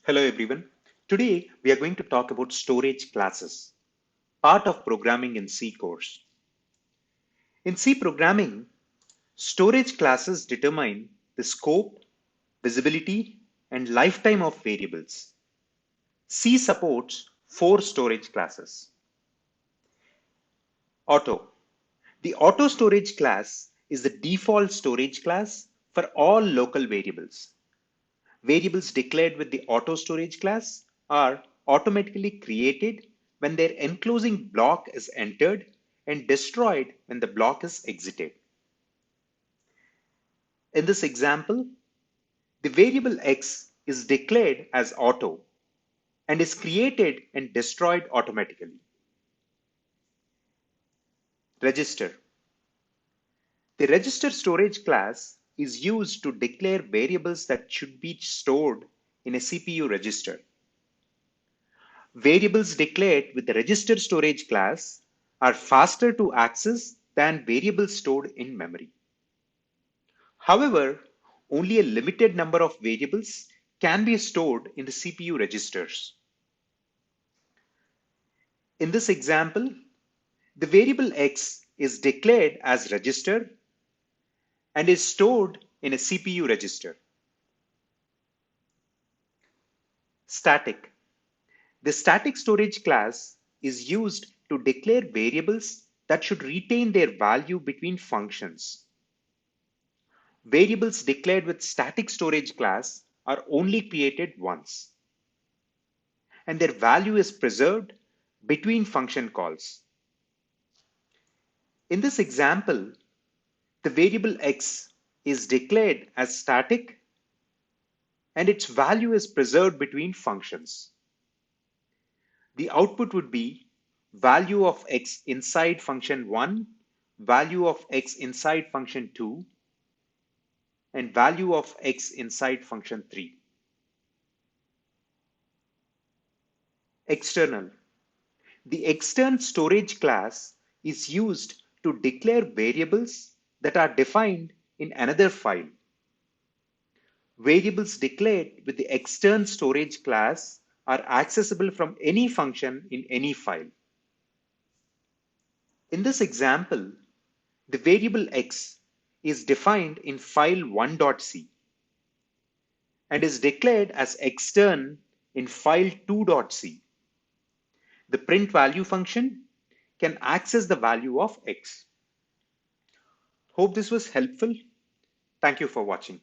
Hello everyone. Today we are going to talk about storage classes, part of programming in C course. In C programming, storage classes determine the scope, visibility, and lifetime of variables. C supports 4 storage classes. Auto. The auto storage class is the default storage class for all local variables. Variables declared with the auto storage class are automatically created when their enclosing block is entered and destroyed when the block is exited. In this example, the variable x is declared as auto and is created and destroyed automatically. Register. The register storage class is used to declare variables that should be stored in a CPU register. Variables declared with the register storage class are faster to access than variables stored in memory. However, only a limited number of variables can be stored in the CPU registers. In this example, the variable x is declared as register and is stored in a CPU register. Static. The static storage class is used to declare variables that should retain their value between functions. Variables declared with static storage class are only created once, and their value is preserved between function calls. In this example, the variable x is declared as static and its value is preserved between functions. The output would be value of x inside function 1, value of x inside function 2, and value of x inside function 3. External. The external storage class is used to declare variables that are defined in another file. Variables declared with the external storage class are accessible from any function in any file. In this example, the variable x is defined in file 1.c and is declared as extern in file 2.c. The print value function can access the value of x. Hope this was helpful. Thank you for watching.